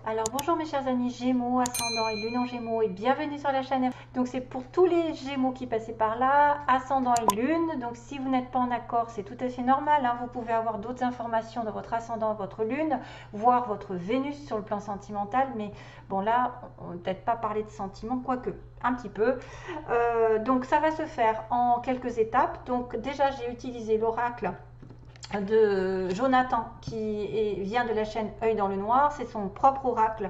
Alors bonjour mes chers amis Gémeaux, ascendant et lune en Gémeaux et bienvenue sur la chaîne. Donc c'est pour tous les Gémeaux qui passaient par là, ascendant et lune. Donc si vous n'êtes pas en accord, c'est tout à fait normal, hein. Vous pouvez avoir d'autres informations de votre ascendant, votre lune, voir votre Vénus sur le plan sentimental. Mais bon là, on ne va peut-être pas parler de sentiments, quoique un petit peu. Donc ça va se faire en quelques étapes. Donc déjà j'ai utilisé l'oracle de Jonathan vient de la chaîne Œil dans le Noir. C'est son propre oracle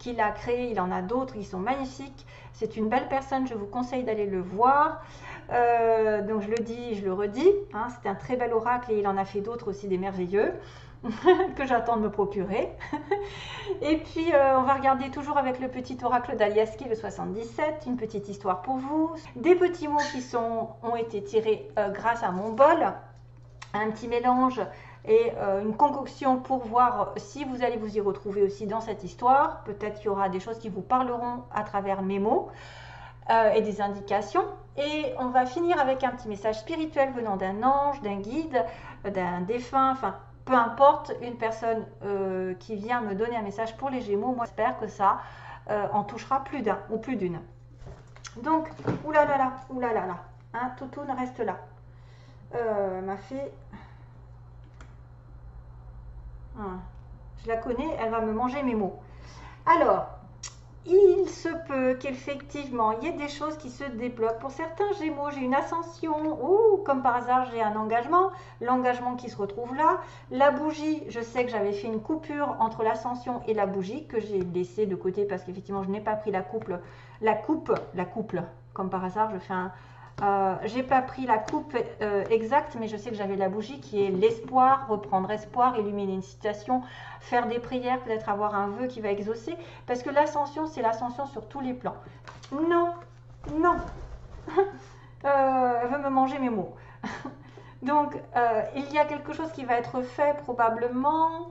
qu'il a créé. Il en a d'autres, ils sont magnifiques. C'est une belle personne, je vous conseille d'aller le voir. Donc je le dis, je le redis, hein, c'est un très bel oracle et il en a fait d'autres aussi des merveilleux que j'attends de me procurer. Et puis on va regarder toujours avec le petit oracle d'Aliaski, le 77, une petite histoire pour vous. Des petits mots qui ont été tirés grâce à mon bol, un petit mélange et une concoction pour voir si vous allez vous y retrouver aussi dans cette histoire. Peut-être qu'il y aura des choses qui vous parleront à travers mes mots et des indications. Et on va finir avec un petit message spirituel venant d'un ange, d'un guide, d'un défunt, enfin peu importe, une personne qui vient me donner un message pour les Gémeaux. Moi j'espère que ça en touchera plus d'un ou plus d'une. Donc, oulala, oulala, hein, Toutoune reste là. M'a fait... je la connais, elle va me manger mes mots. Alors, il se peut qu'effectivement, il y ait des choses qui se débloquent. Pour certains Gémeaux, j'ai une ascension, ou comme par hasard, j'ai un engagement. L'engagement qui se retrouve là. La bougie, je sais que j'avais fait une coupure entre l'ascension et la bougie, que j'ai laissée de côté parce qu'effectivement, je n'ai pas pris la coupe, comme par hasard, je fais un... j'ai pas pris la coupe exacte, mais je sais que j'avais la bougie qui est l'espoir, reprendre espoir, illuminer une situation, faire des prières, peut-être avoir un vœu qui va exaucer, parce que l'ascension, c'est l'ascension sur tous les plans. Non, non, elle veut me manger mes mots. Donc, il y a quelque chose qui va être fait probablement.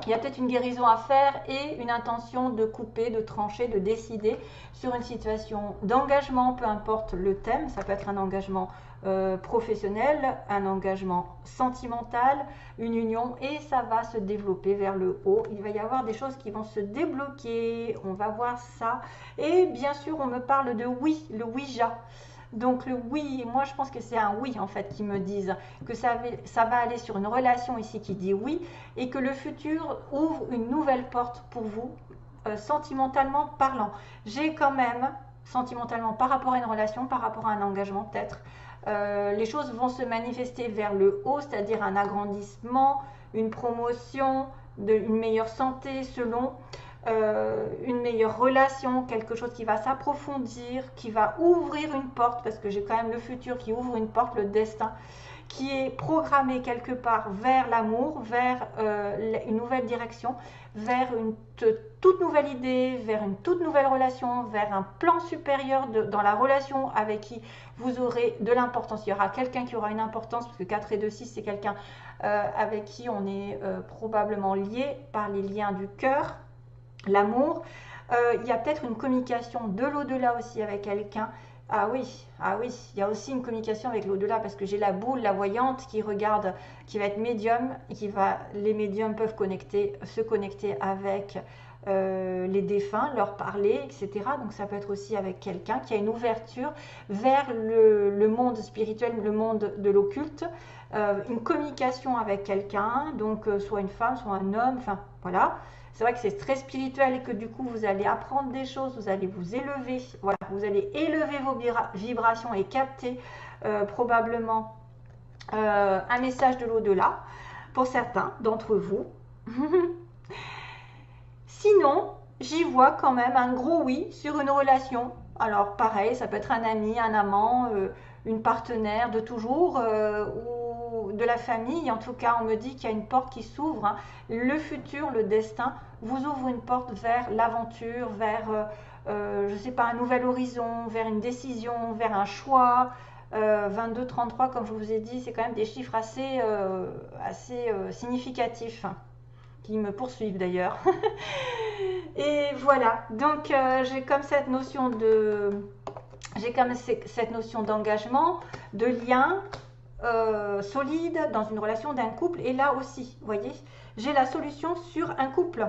Il y a peut-être une guérison à faire et une intention de couper, de trancher, de décider sur une situation d'engagement, peu importe le thème. Ça peut être un engagement professionnel, un engagement sentimental, une union, et ça va se développer vers le haut. Il va y avoir des choses qui vont se débloquer, on va voir ça. Et bien sûr, on me parle de oui, le Ouija. Donc le oui, moi je pense que c'est un oui en fait qui me disent que ça va aller sur une relation ici qui dit oui, et que le futur ouvre une nouvelle porte pour vous, sentimentalement parlant. J'ai quand même, sentimentalement, par rapport à une relation, par rapport à un engagement peut-être, les choses vont se manifester vers le haut, c'est-à-dire un agrandissement, une promotion, une meilleure santé selon... une meilleure relation, quelque chose qui va s'approfondir, qui va ouvrir une porte, parce que j'ai quand même le futur qui ouvre une porte, le destin, qui est programmé quelque part vers l'amour, vers une nouvelle direction, vers une toute nouvelle idée, vers une toute nouvelle relation, vers un plan supérieur dans la relation avec qui vous aurez de l'importance. Il y aura quelqu'un qui aura une importance, parce que 4 et 2, 6, c'est quelqu'un avec qui on est probablement lié par les liens du cœur, l'amour. Il y a peut-être une communication de l'au-delà aussi avec quelqu'un. Ah oui, il y a aussi une communication avec l'au-delà, parce que j'ai la boule, la voyante qui regarde, qui va être médium, les médiums peuvent se connecter avec les défunts, leur parler, etc. Donc ça peut être aussi avec quelqu'un qui a une ouverture vers le monde spirituel, le monde de l'occulte, une communication avec quelqu'un, donc soit une femme, soit un homme, enfin voilà. C'est vrai que c'est très spirituel et que du coup vous allez apprendre des choses, vous allez vous élever, voilà, vous allez élever vos vibrations et capter probablement un message de l'au-delà pour certains d'entre vous. Sinon, j'y vois quand même un gros oui sur une relation. Alors pareil, ça peut être un ami, un amant, une partenaire de toujours ou de la famille. En tout cas, on me dit qu'il y a une porte qui s'ouvre, hein. Le futur, le destin vous ouvre une porte vers l'aventure, vers, je ne sais pas, un nouvel horizon, vers une décision, vers un choix. 22, 33, comme je vous ai dit, c'est quand même des chiffres assez significatifs, hein, qui me poursuivent d'ailleurs. Et voilà, donc j'ai comme cette notion d'engagement, de lien solide dans une relation d'un couple. Et là aussi, vous voyez, j'ai la solution sur un couple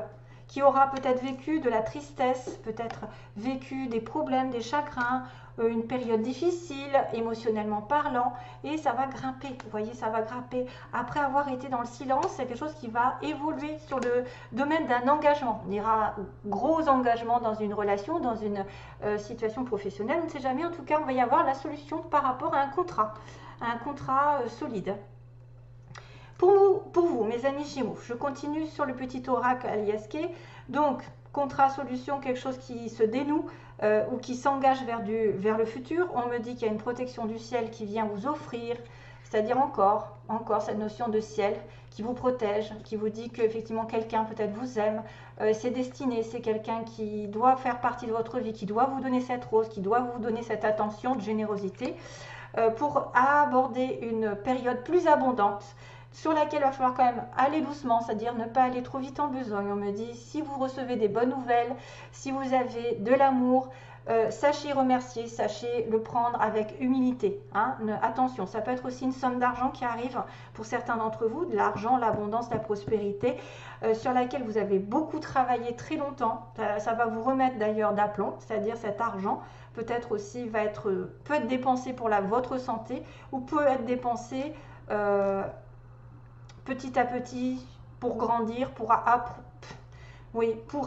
qui aura peut-être vécu de la tristesse, peut-être vécu des problèmes, des chagrins, une période difficile émotionnellement parlant, et ça va grimper, vous voyez, ça va grimper. Après avoir été dans le silence, c'est quelque chose qui va évoluer sur le domaine d'un engagement. On dira gros engagement dans une relation, dans une situation professionnelle, on ne sait jamais, en tout cas on va y avoir la solution par rapport à un contrat solide. Pour vous, mes amis Gémeaux, je continue sur le petit oracle Aliaske. Donc, contrat, solution, quelque chose qui se dénoue ou qui s'engage vers le futur. On me dit qu'il y a une protection du ciel qui vient vous offrir, c'est-à-dire encore cette notion de ciel qui vous protège, qui vous dit qu'effectivement quelqu'un peut-être vous aime, c'est destiné, c'est quelqu'un qui doit faire partie de votre vie, qui doit vous donner cette rose, qui doit vous donner cette attention de générosité pour aborder une période plus abondante, sur laquelle il va falloir quand même aller doucement, c'est-à-dire ne pas aller trop vite en besogne. On me dit, si vous recevez des bonnes nouvelles, si vous avez de l'amour, sachez remercier, sachez le prendre avec humilité. Hein. Attention, ça peut être aussi une somme d'argent qui arrive pour certains d'entre vous, de l'argent, l'abondance, la prospérité, sur laquelle vous avez beaucoup travaillé très longtemps. Ça va vous remettre d'ailleurs d'aplomb, c'est-à-dire cet argent peut-être aussi peut être dépensé pour votre santé ou peut être dépensé petit à petit pour grandir, pour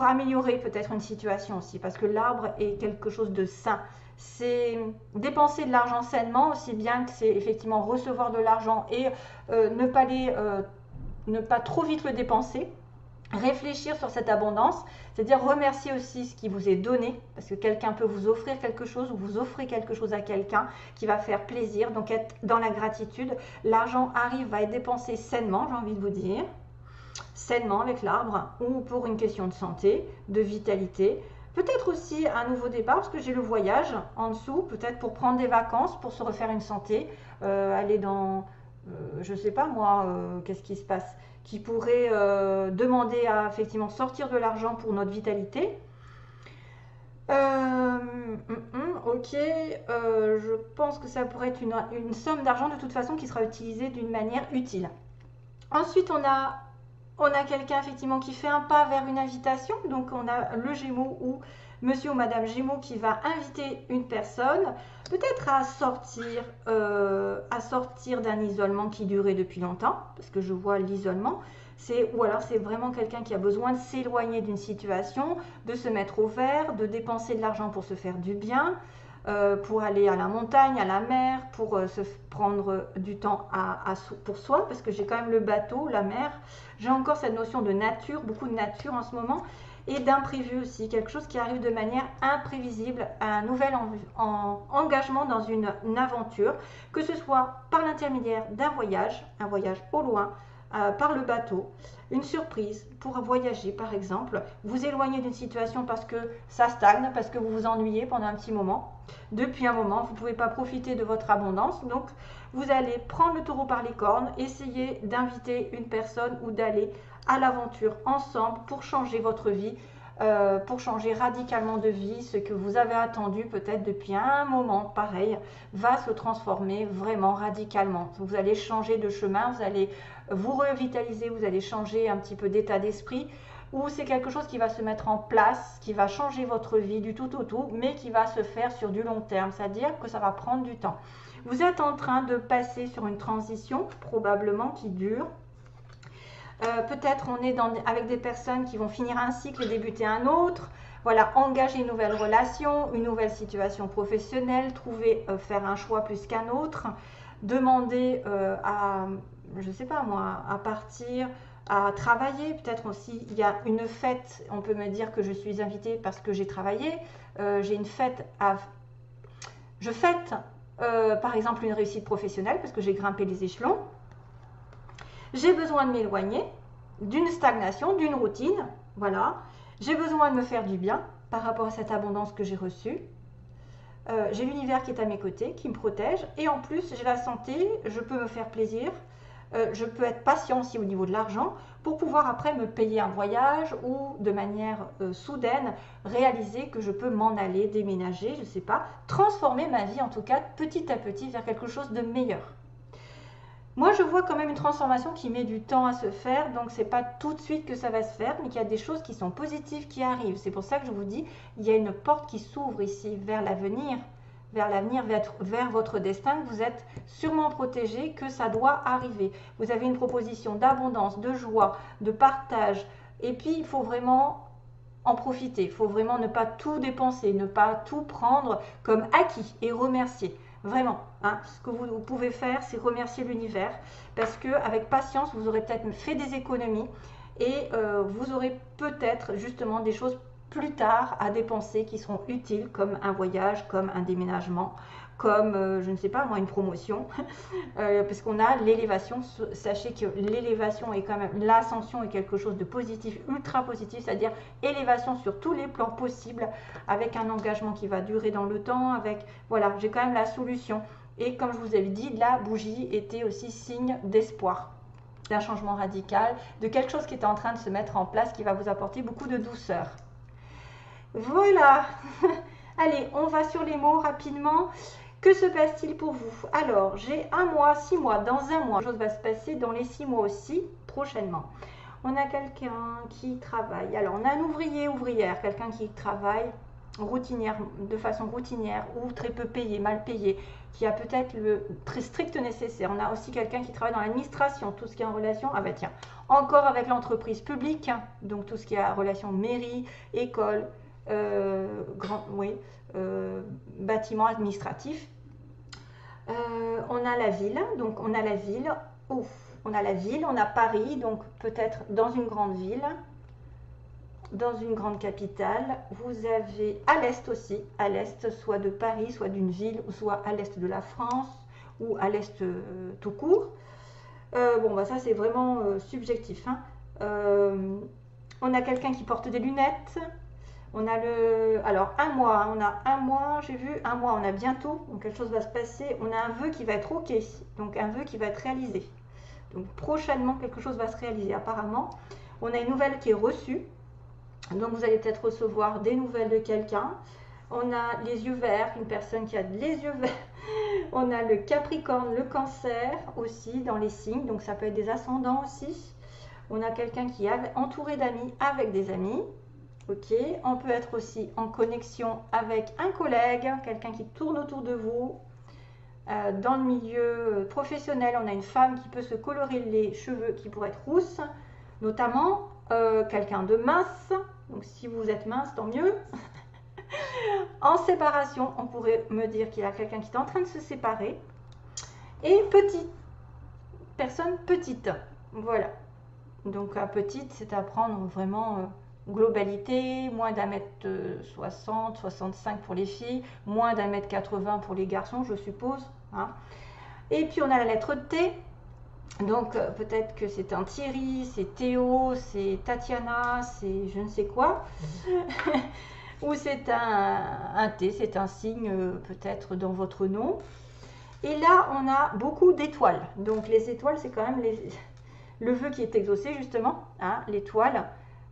améliorer peut-être une situation aussi, parce que l'arbre est quelque chose de sain. C'est dépenser de l'argent sainement, aussi bien que c'est effectivement recevoir de l'argent et ne pas trop vite le dépenser. Réfléchir sur cette abondance, c'est-à-dire remercier aussi ce qui vous est donné, parce que quelqu'un peut vous offrir quelque chose ou vous offrez quelque chose à quelqu'un qui va faire plaisir, donc être dans la gratitude. L'argent va être dépensé sainement, j'ai envie de vous dire, sainement avec l'arbre, ou pour une question de santé, de vitalité, peut-être aussi un nouveau départ, parce que j'ai le voyage en dessous, peut-être pour prendre des vacances, pour se refaire une santé, aller dans, je ne sais pas moi, qu'est-ce qui se passe, qui pourrait demander à effectivement sortir de l'argent pour notre vitalité. Ok, je pense que ça pourrait être une somme d'argent de toute façon qui sera utilisée d'une manière utile. Ensuite, on a quelqu'un effectivement qui fait un pas vers une invitation. Donc, on a le Gémeaux ou Monsieur ou Madame Gémeaux qui va inviter une personne, peut-être à sortir d'un isolement qui durait depuis longtemps, parce que je vois l'isolement, ou alors c'est vraiment quelqu'un qui a besoin de s'éloigner d'une situation, de se mettre au vert, de dépenser de l'argent pour se faire du bien, pour aller à la montagne, à la mer, pour se prendre du temps pour soi, parce que j'ai quand même le bateau, la mer, j'ai encore cette notion de nature, beaucoup de nature en ce moment, et d'imprévu aussi, quelque chose qui arrive de manière imprévisible, un nouvel engagement dans une aventure, que ce soit par l'intermédiaire d'un voyage, un voyage au loin, par le bateau, une surprise pour voyager par exemple, vous éloigner d'une situation parce que ça stagne, parce que vous vous ennuyez pendant un petit moment, depuis un moment, vous ne pouvez pas profiter de votre abondance, donc vous allez prendre le taureau par les cornes, essayer d'inviter une personne ou d'aller à l'aventure ensemble pour changer votre vie, pour changer radicalement de vie. Ce que vous avez attendu peut-être depuis un moment, pareil, va se transformer vraiment radicalement. Vous allez changer de chemin, vous allez vous revitaliser, vous allez changer un petit peu d'état d'esprit, ou c'est quelque chose qui va se mettre en place, qui va changer votre vie du tout au tout, mais qui va se faire sur du long terme, c'est-à-dire que ça va prendre du temps. Vous êtes en train de passer sur une transition, probablement qui dure. Peut-être on est avec des personnes qui vont finir un cycle et débuter un autre. Voilà, engager une nouvelle relation, une nouvelle situation professionnelle, faire un choix plus qu'un autre, demander je ne sais pas moi, à partir, à travailler. Peut-être aussi, il y a une fête, on peut me dire que je suis invitée parce que j'ai travaillé. J'ai une fête je fête, par exemple, une réussite professionnelle parce que j'ai grimpé les échelons. J'ai besoin de m'éloigner d'une stagnation, d'une routine, voilà. J'ai besoin de me faire du bien par rapport à cette abondance que j'ai reçue. J'ai l'univers qui est à mes côtés, qui me protège. Et en plus, j'ai la santé, je peux me faire plaisir. Je peux être patient aussi au niveau de l'argent pour pouvoir après me payer un voyage ou de manière soudaine réaliser que je peux m'en aller, déménager, je ne sais pas, transformer ma vie en tout cas petit à petit vers quelque chose de meilleur. Moi, je vois quand même une transformation qui met du temps à se faire, donc c'est pas tout de suite que ça va se faire, mais qu'il y a des choses qui sont positives qui arrivent. C'est pour ça que je vous dis, il y a une porte qui s'ouvre ici vers l'avenir, vers votre destin, que vous êtes sûrement protégé, que ça doit arriver. Vous avez une proposition d'abondance, de joie, de partage, et puis il faut vraiment en profiter. Il faut vraiment ne pas tout dépenser, ne pas tout prendre comme acquis et remercier. Vraiment, hein, ce que vous pouvez faire, c'est remercier l'univers parce qu'avec patience, vous aurez peut-être fait des économies et vous aurez peut-être justement des choses plus tard à dépenser qui seront utiles comme un voyage, comme un déménagement, comme, je ne sais pas moi, une promotion, parce qu'on a l'élévation. Sachez que l'élévation est quand même, l'ascension est quelque chose de positif, ultra positif, c'est-à-dire élévation sur tous les plans possibles, avec un engagement qui va durer dans le temps, avec, voilà, j'ai quand même la solution. Et comme je vous avais dit, la bougie était aussi signe d'espoir, d'un changement radical, de quelque chose qui est en train de se mettre en place, qui va vous apporter beaucoup de douceur. Voilà. Allez, on va sur les mots rapidement. Que se passe-t-il pour vous? Alors, j'ai 1 mois, 6 mois, dans 1 mois. Quelque chose va se passer dans les 6 mois aussi, prochainement. On a quelqu'un qui travaille. Alors, on a un ouvrier, ouvrière, quelqu'un qui travaille routinière, de façon routinière ou très peu payé, mal payé, qui a peut-être le très strict nécessaire. On a aussi quelqu'un qui travaille dans l'administration, tout ce qui est en relation, ah bah tiens, encore avec l'entreprise publique, donc tout ce qui est en relation mairie, école, bâtiment administratif. On a la ville, donc on a la ville, on a la ville, on a Paris, donc peut-être dans une grande ville, dans une grande capitale. Vous avez à l'est aussi, à l'est, soit de Paris, soit d'une ville, ou soit à l'est de la France, ou à l'est tout court. Bon, bah ça c'est vraiment subjectif. Hein. On a quelqu'un qui porte des lunettes. On a alors 1 mois, hein, on a 1 mois, j'ai vu 1 mois, on a bientôt, donc quelque chose va se passer. On a un vœu qui va être ok, donc un vœu qui va être réalisé. Donc prochainement, quelque chose va se réaliser apparemment. On a une nouvelle qui est reçue, donc vous allez peut-être recevoir des nouvelles de quelqu'un. On a les yeux verts, une personne qui a les yeux verts. On a le Capricorne, le Cancer aussi dans les signes, donc ça peut être des ascendants aussi. On a quelqu'un qui est entouré d'amis, avec des amis. Ok, on peut être aussi en connexion avec un collègue, quelqu'un qui tourne autour de vous. Dans le milieu professionnel, on a une femme qui peut se colorer les cheveux, qui pourrait être rousse, notamment quelqu'un de mince. Donc si vous êtes mince, tant mieux. En séparation, on pourrait me dire qu'il y a quelqu'un qui est en train de se séparer. Et petit, personne petite, voilà. Donc petite, c'est à prendre vraiment... globalité, moins d'1m60, 65 pour les filles, moins d'1m80 pour les garçons, je suppose. Hein. Et puis on a la lettre T, donc peut-être que c'est un Thierry, c'est Théo, c'est Tatiana, c'est je ne sais quoi. Ou c'est un T, c'est un signe peut-être dans votre nom. Et là, on a beaucoup d'étoiles. Donc les étoiles, c'est quand même le vœu qui est exaucé justement, hein, l'étoile.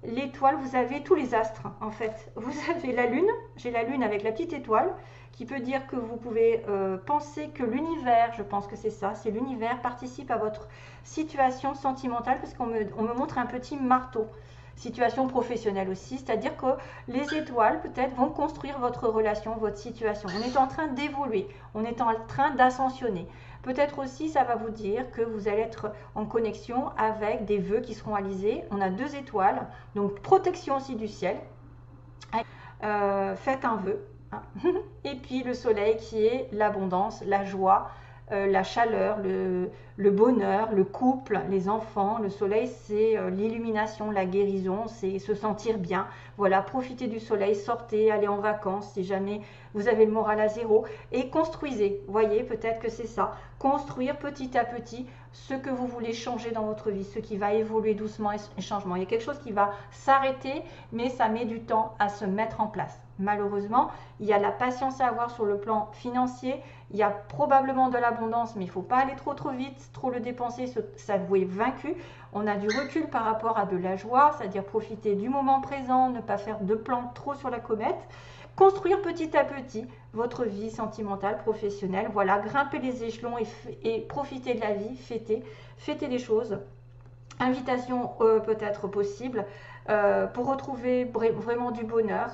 L'étoile, vous avez tous les astres en fait. Vous avez la lune, j'ai la lune avec la petite étoile, qui peut dire que vous pouvez penser que l'univers, je pense que c'est ça, c'est l'univers participe à votre situation sentimentale, parce qu'on me montre un petit marteau. Situation professionnelle aussi, c'est-à-dire que les étoiles peut-être vont construire votre relation, votre situation. On est en train d'évoluer, on est en train d'ascensionner. Peut-être aussi, ça va vous dire que vous allez être en connexion avec des vœux qui seront réalisés. On a 2 étoiles, donc protection aussi du ciel. Faites un vœu. Hein. Et puis le soleil qui est l'abondance, la joie, la chaleur, le bonheur, le couple, les enfants. Le soleil, c'est l'illumination, la guérison, c'est se sentir bien. Voilà, profitez du soleil, sortez, allez en vacances si jamais vous avez le moral à zéro et construisez. Voyez, peut-être que c'est ça. Construire petit à petit ce que vous voulez changer dans votre vie, ce qui va évoluer doucement et changement. Il y a quelque chose qui va s'arrêter, mais ça met du temps à se mettre en place. Malheureusement, il y a la patience à avoir sur le plan financier, il y a probablement de l'abondance, mais il ne faut pas aller trop vite, trop le dépenser, s'avouer vaincu. On a du recul par rapport à de la joie, c'est-à-dire profiter du moment présent, ne pas faire de plans trop sur la comète. construire petit à petit votre vie sentimentale, professionnelle. Voilà, grimper les échelons et profiter de la vie, fêter les choses. Invitation peut-être possible pour retrouver vraiment du bonheur,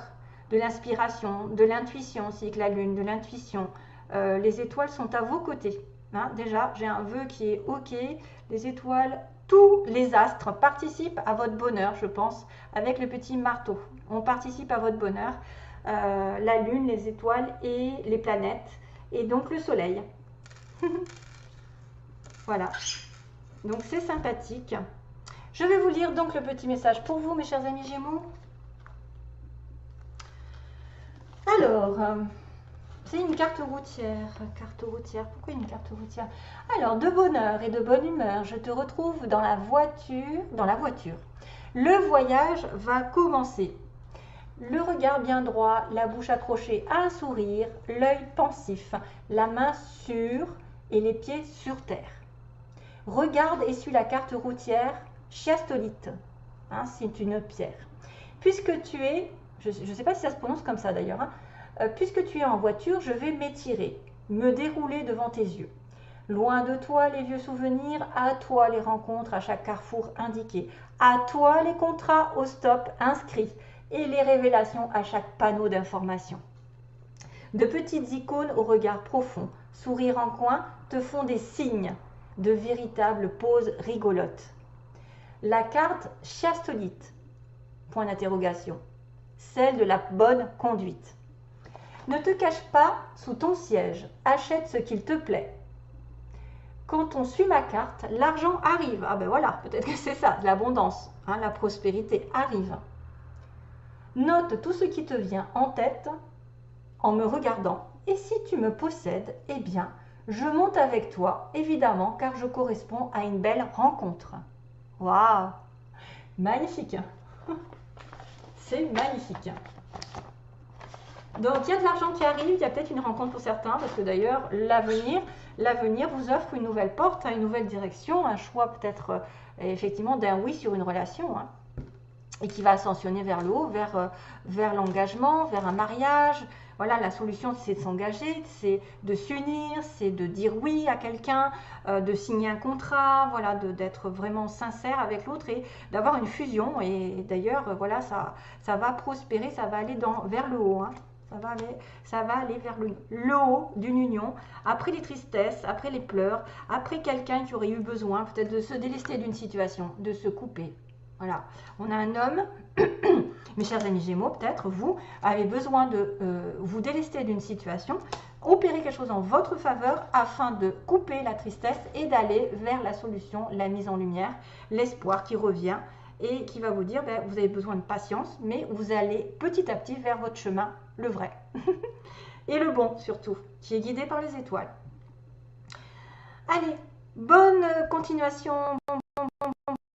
de l'inspiration, de l'intuition aussi avec la lune, de l'intuition. Les étoiles sont à vos côtés. Hein. Déjà, j'ai un vœu qui est OK. Les étoiles, tous les astres participent à votre bonheur, je pense, avec le petit marteau. On participe à votre bonheur. La lune, les étoiles et les planètes. Et donc le soleil. Voilà. Donc c'est sympathique. Je vais vous lire donc le petit message pour vous, mes chers amis Gémeaux. Alors, c'est une carte routière. Carte routière, pourquoi une carte routière? Alors, de bonheur et de bonne humeur, je te retrouve dans la voiture. Le voyage va commencer. Le regard bien droit, la bouche accrochée à un sourire, l'œil pensif, la main sûre et les pieds sur terre. Regarde et suis la carte routière chiastolite. Hein, c'est une pierre. Puisque tu es, je ne sais pas si ça se prononce comme ça d'ailleurs, hein, puisque tu es en voiture, je vais m'étirer, me dérouler devant tes yeux. Loin de toi les vieux souvenirs, à toi les rencontres à chaque carrefour indiqué, à toi les contrats au stop inscrits et les révélations à chaque panneau d'information. De petites icônes au regard profond, sourire en coin, te font des signes de véritables poses rigolotes. La carte chiastolite, point d'interrogation, celle de la bonne conduite. Ne te cache pas sous ton siège, achète ce qu'il te plaît. Quand on suit ma carte, l'argent arrive. Ah ben voilà, peut-être que c'est ça, l'abondance, hein, la prospérité arrive. Note tout ce qui te vient en tête en me regardant. Et si tu me possèdes, eh bien, je monte avec toi, évidemment, car je corresponds à une belle rencontre. Waouh! Magnifique! C'est magnifique! Donc, il y a de l'argent qui arrive, il y a peut-être une rencontre pour certains, parce que d'ailleurs, l'avenir vous offre une nouvelle porte, une nouvelle direction, un choix peut-être effectivement d'un oui sur une relation, hein, et qui va ascensionner vers le haut, vers l'engagement, vers un mariage. Voilà, la solution, c'est de s'engager, c'est de s'unir, c'est de dire oui à quelqu'un, de signer un contrat, voilà, d'être vraiment sincère avec l'autre et d'avoir une fusion. Et d'ailleurs, voilà, ça va prospérer, ça va aller vers le haut. Hein. Ça va aller vers le haut d'une union, après les tristesses, après les pleurs, après quelqu'un qui aurait eu besoin peut-être de se délester d'une situation, de se couper. Voilà, on a un homme, mes chers amis Gémeaux, peut-être vous avez besoin de vous délester d'une situation, opérer quelque chose en votre faveur afin de couper la tristesse et d'aller vers la solution, la mise en lumière, l'espoir qui revient et qui va vous dire, ben, vous avez besoin de patience, mais vous allez petit à petit vers votre chemin, le vrai. Et le bon surtout, qui est guidé par les étoiles. Allez, bonne continuation.